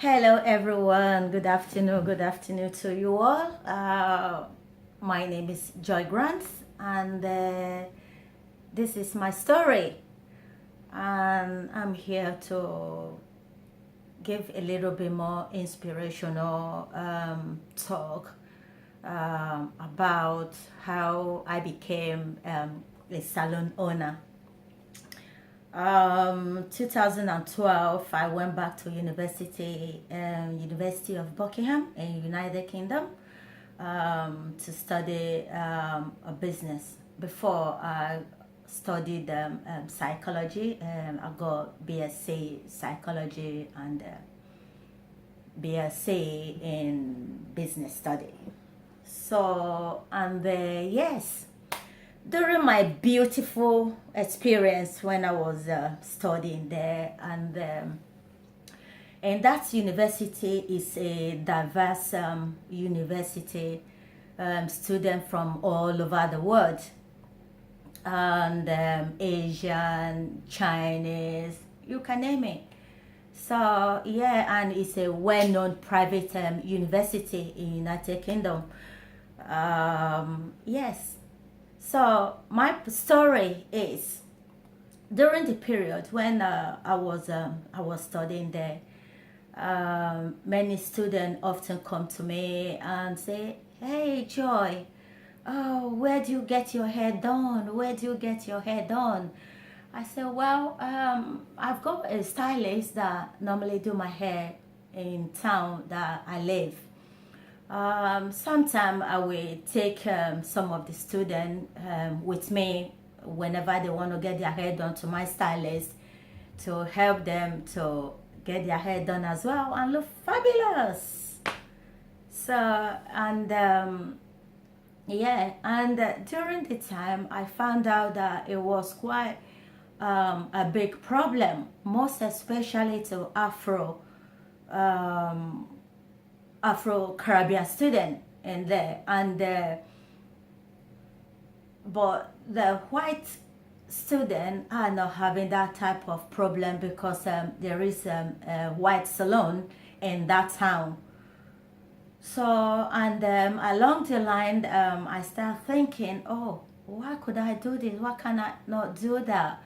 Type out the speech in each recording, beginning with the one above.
Hello, everyone. Good afternoon. Good afternoon to you all. My name is Joy Grant, and this is my story. And I'm here to give a little bit more inspirational talk about how I became a salon owner. 2012, I went back to University of Buckingham in United Kingdom to study a business. Before I studied psychology, I got BSc psychology and BSc in business study. So, and yes, during my beautiful experience when I was studying there, and that university is a diverse university, students from all over the world, and Asian, Chinese, you can name it. So yeah, and it's a well-known private university in United Kingdom. Yes. So my story is during the period when I was studying there. Many students often come to me and say, "Hey, Joy, oh, where do you get your hair done? Where do you get your hair done?" I said, "Well, I've got a stylist that normally do my hair in town that I live." Sometimes I will take some of the students with me whenever they want to get their hair done to my stylist to help them to get their hair done as well and look fabulous. So, and yeah, and during the time I found out that it was quite a big problem, most especially to Afro-Caribbean student in there, and but the white student are not having that type of problem because there is a white salon in that town. So, and along the line, I start thinking, oh, why could I do this? Why can I not do that?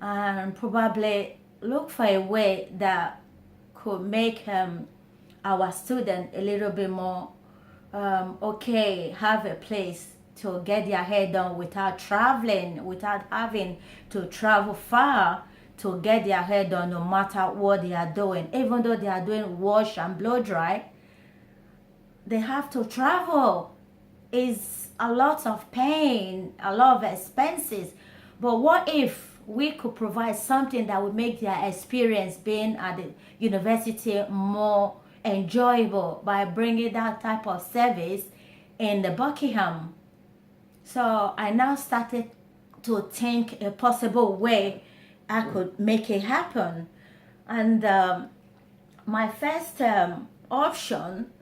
And probably look for a way that could make our student a little bit more okay, have a place to get their hair done without traveling, without having to travel far to get their hair done, no matter what they are doing. Even though they are doing wash and blow dry, they have to travel. It's a lot of pain, a lot of expenses. But what if we could provide something that would make their experience being at the university more enjoyable by bringing that type of service in the Buckingham? So I now started to think a possible way I could make it happen. And my first option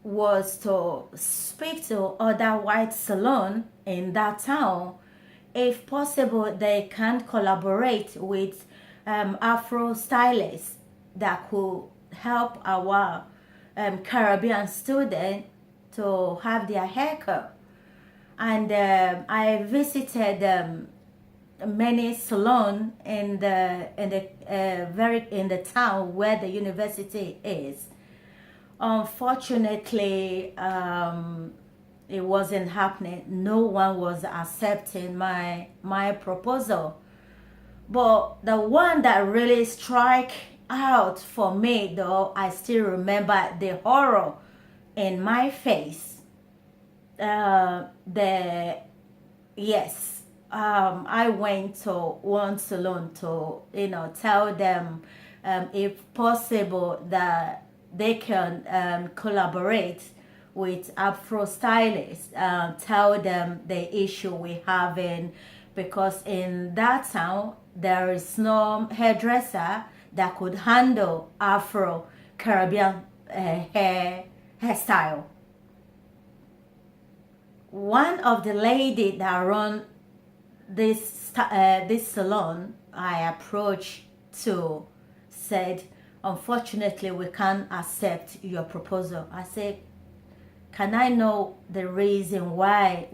was to speak to other white salon in that town. If possible, they can collaborate with Afro stylists that could help our Caribbean student to have their haircut. And I visited many salons in the town where the university is. Unfortunately, it wasn't happening. No one was accepting my proposal. But the one that really struck out for me, though, I still remember the horror in my face. I went to one salon to tell them if possible that they can collaborate with Afro stylists, tell them the issue we having, because in that town there is no hairdresser that could handle Afro Caribbean hairstyle. One of the lady that run this salon I approached to said, unfortunately, we can't accept your proposal. I said, can I know the reason why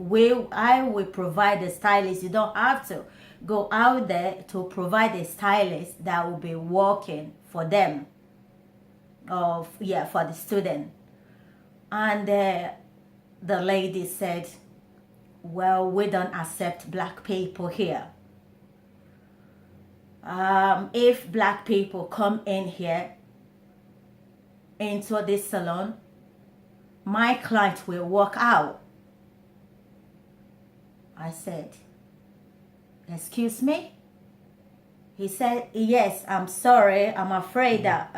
I will provide a stylist? You don't have to go out there to provide a stylist that will be working for them, or for the student. And the lady said, well, we don't accept black people here. If black people come in here into this salon, my client will walk out. I said, excuse me? He said, yes, I'm sorry. I'm afraid that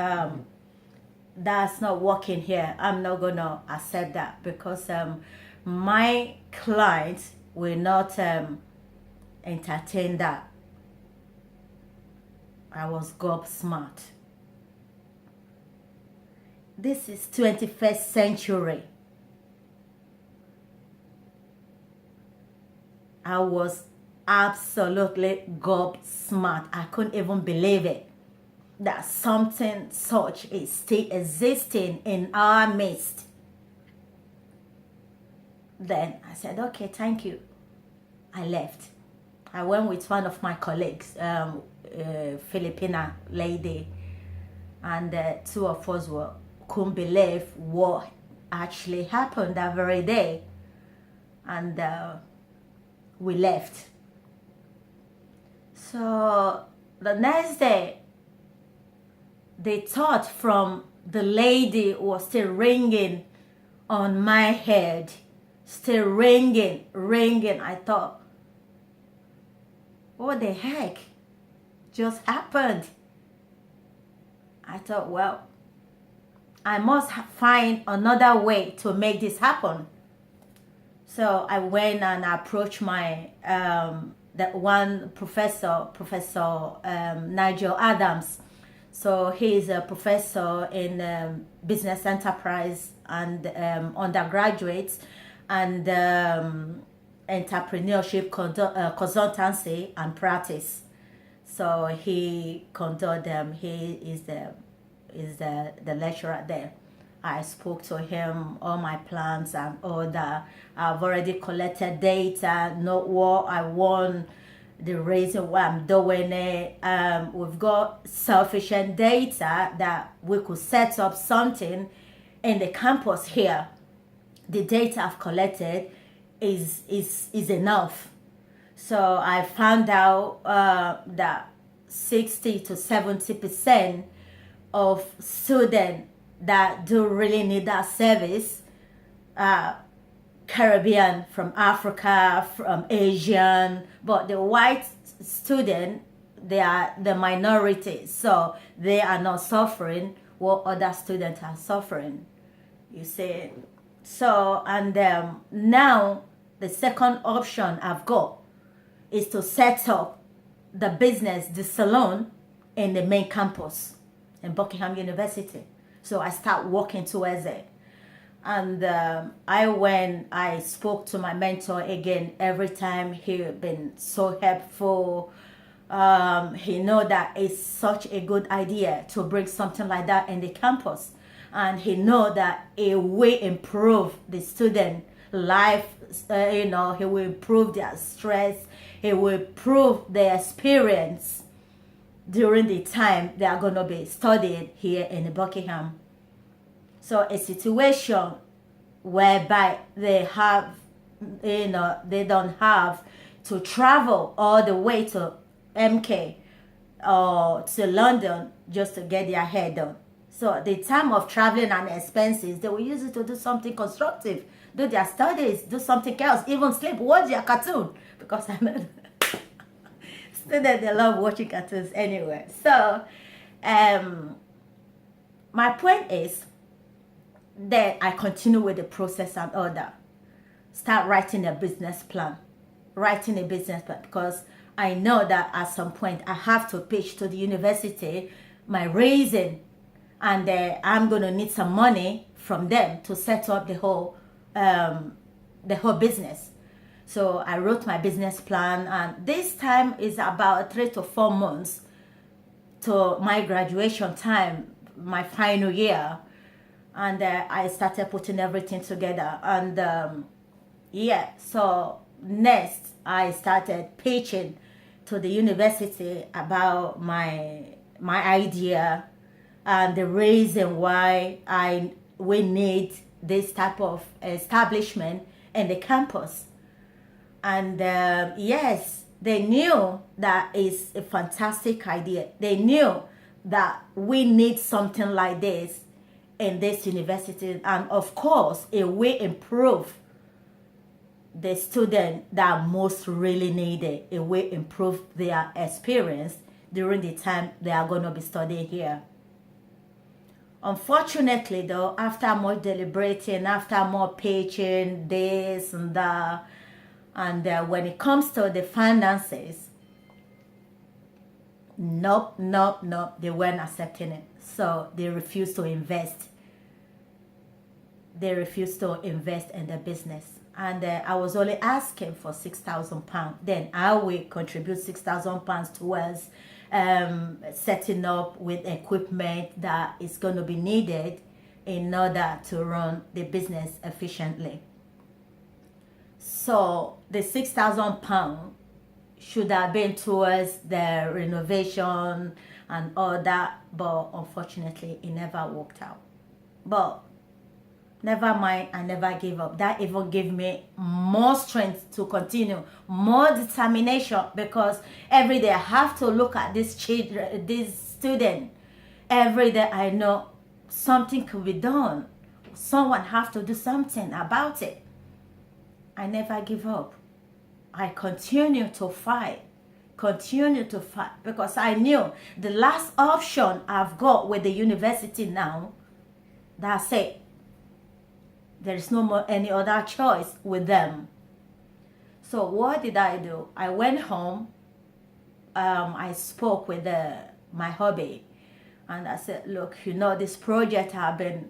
that's not working here. I'm not going to accept that because my client will not entertain that. I was gobsmacked. This is 21st century. I was absolutely gobsmacked. I couldn't even believe it, that something such is still existing in our midst. Then I said, okay, thank you. I left. I went with one of my colleagues, Filipina lady, and two of us couldn't believe what actually happened that very day. And we left. So the next day, the thought from the lady was still ringing on my head, still ringing. I thought, what the heck just happened? I thought, well, I must find another way to make this happen. So I went and approached my that one professor, Nigel Adams. So he is a professor in business enterprise and undergraduates and entrepreneurship consultancy and practice. So he conducted them. He is the lecturer there. I spoke to him all my plans and all that. I've already collected data, know what I want, the reason why I'm doing it. We've got sufficient data that we could set up something in the campus here. The data I've collected is enough. So I found out that 60 to 70% of students that do really need that service, Caribbean, from Africa, from Asian, but the white student, they are the minority, so they are not suffering what other students are suffering, you see. So, and now the second option I've got is to set up the business, the salon, in the main campus in Buckingham University. So I start working towards it. And I spoke to my mentor again. Every time he been so helpful. He know that it's such a good idea to bring something like that in the campus. And he know that it will improve the student life, he will improve their stress, he will improve their experience during the time they are going to be studying here in Buckingham. So a situation whereby they have, they don't have to travel all the way to MK or to London just to get their hair done. So the time of traveling and expenses, they will use it to do something constructive, do their studies, do something else, even sleep, watch their cartoon. Because I know students, they love watching cartoons anyway. So my point is that I continue with the process and all that. Start writing a business plan. Because I know that at some point I have to pitch to the university my reason, and I'm going to need some money from them to set up the whole business. So I wrote my business plan, and this time is about 3 to 4 months to my graduation time. my final year, and I started putting everything together. And yeah, so next I started pitching to the university about my idea and the reason why we need this type of establishment in the campus. And yes, they knew that is a fantastic idea. They knew that we need something like this in this university, and of course it will improve the student that most really need it. It will improve their experience during the time they are going to be studying here. Unfortunately though, after much deliberating, after more pitching, this and that, and when it comes to the finances, nope, they weren't accepting it. So they refused to invest. They refused to invest in the business. And I was only asking for £6,000. Then I will contribute £6,000 towards setting up with equipment that is going to be needed in order to run the business efficiently. So the £6,000 should have been towards the renovation and all that, but unfortunately it never worked out. But never mind, I never gave up. That even gave me more strength to continue, more determination, because every day I have to look at this student. Every day I know something could be done. Someone have to do something about it. I never give up. I continue to fight, because I knew the last option I've got with the university now, that's it. There is no more any other choice with them. So what did I do? I went home. I spoke with my hubby, and I said, look, this project I've been,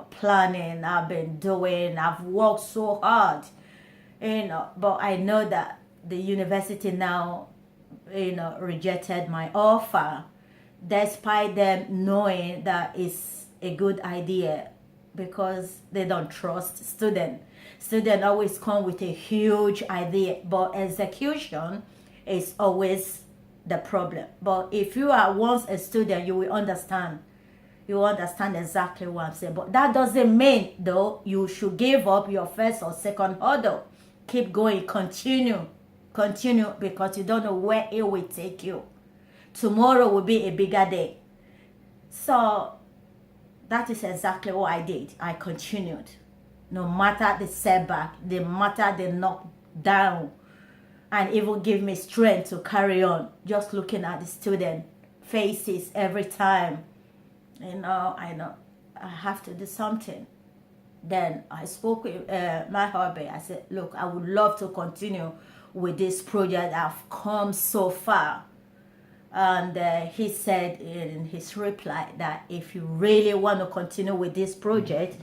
planning, I've been doing, I've worked so hard, but I know that the university now, rejected my offer, despite them knowing that it's a good idea, because they don't trust students. Students always come with a huge idea, but execution is always the problem. But if you are once a student, you will understand. You will understand exactly what I'm saying. But that doesn't mean, though, you should give up your first or second hurdle. Keep going, continue, because you don't know where it will take you. Tomorrow will be a bigger day. So that is exactly what I did. I continued. No matter the setback, no matter the knockdown, and it will give me strength to carry on. Just looking at the student faces every time. I know I have to do something. Then I spoke with my hubby. I said, look, I would love to continue with this project. I've come so far. And he said in his reply that if you really want to continue with this project,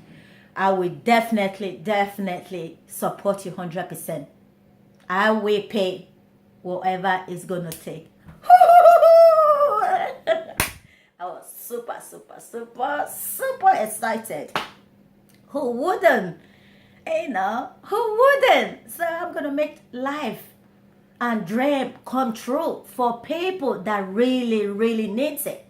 I will definitely support you 100%. I will pay whatever it's going to take. I was super excited. Who wouldn't? Who wouldn't? So I'm going to make life and dream come true for people that really needs it.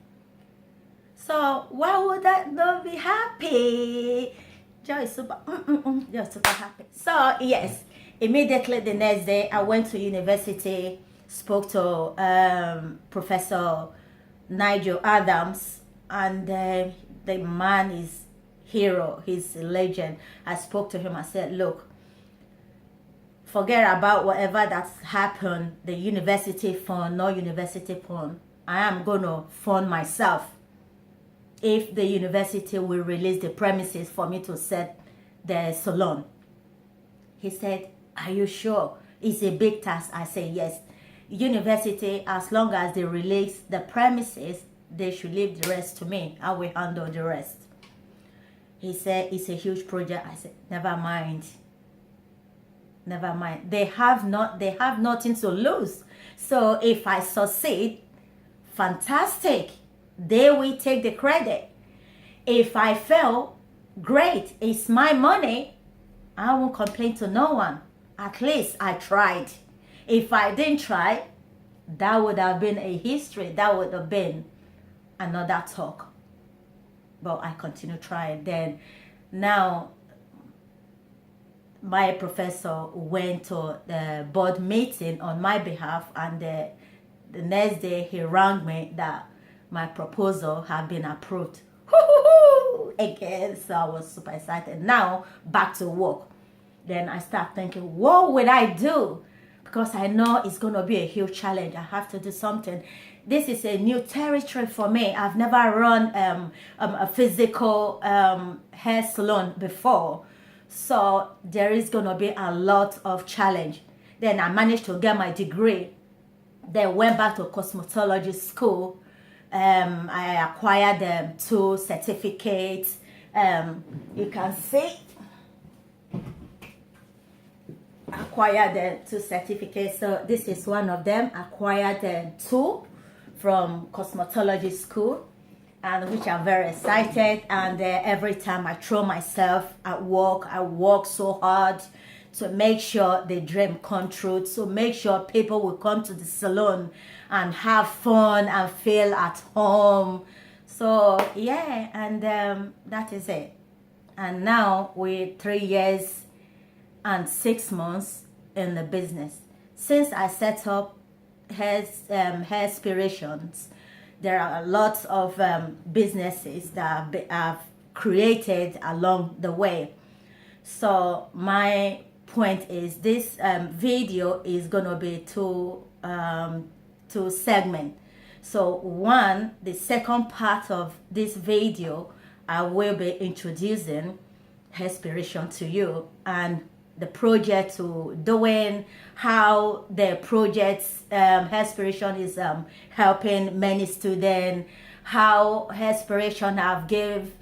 So why would I not be happy? Joy is super happy. So yes, immediately the next day I went to university, spoke to Professor Nigel Adams, and the man is hero, he's a legend. I spoke to him. I said, look, forget about whatever that's happened, the university fund, no university fund. I am going to fund myself if the university will release the premises for me to set the salon. He said, are you sure? It's a big task. I said, yes. University, as long as they release the premises, they should leave the rest to me. I will handle the rest. He said, it's a huge project. I said, never mind. They have nothing to lose. So if I succeed, fantastic. They will take the credit. If I fail, great, it's my money. I won't complain to no one. At least I tried. If I didn't try, that would have been a history. That would have been another talk. But I continue trying. Then now my professor went to the board meeting on my behalf, and the next day he rang me that my proposal had been approved. Again, so I was super excited. Now back to work. Then I start thinking, what will I do? Because I know it's going to be a huge challenge. I have to do something. This is a new territory for me. I've never run a physical hair salon before. So there is going to be a lot of challenge. Then I managed to get my degree. Then went back to cosmetology school. I acquired 2 certificates. You can see. Acquired 2 certificates. So this is one of them. Acquired 2 from cosmetology school, and which I'm very excited. And every time I throw myself at work, I work so hard to make sure the dream come true, to make sure people will come to the salon and have fun and feel at home. So yeah, and that is it. And now we're 3 years and 6 months in the business. Since I set up Hairspirations, there are lots of businesses that I've created along the way. So my point is, this video is gonna be two segments. So one, the second part of this video, I will be introducing Hairspiration to you and the project to doing, how the project's Hairspiration is helping many students, how Hairspiration have give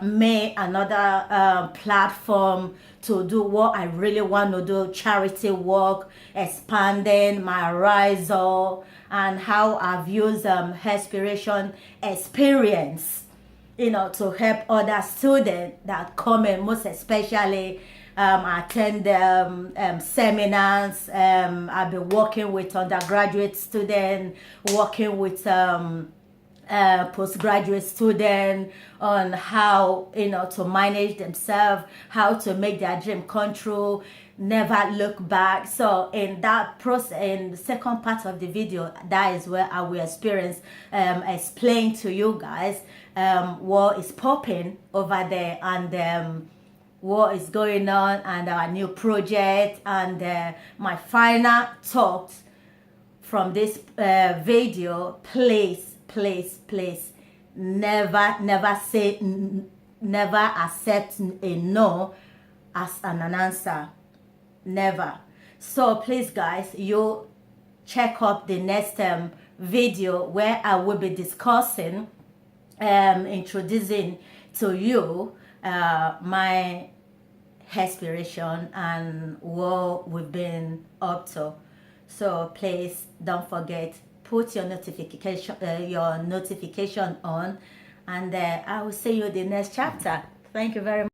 me another platform to do what I really want to do, charity work, expanding my horizon, and how I've used Hairspiration experience, you know, to help other students that come in, most especially attend seminars. I've been working with undergraduate students, working with postgraduate students on how, you know, to manage themselves, how to make their dream come true, never look back. So in that process, in the second part of the video, that is where I will explain to you guys what is popping over there, and what is going on, and our new project, and my final thoughts from this video. Please never accept a no as an answer. Never. So please guys, you check up the next video where I will be discussing, introducing to you my Hairspiration and what we've been up to. So please don't forget, put your notification on, and I will see you in the next chapter. Thank you very much.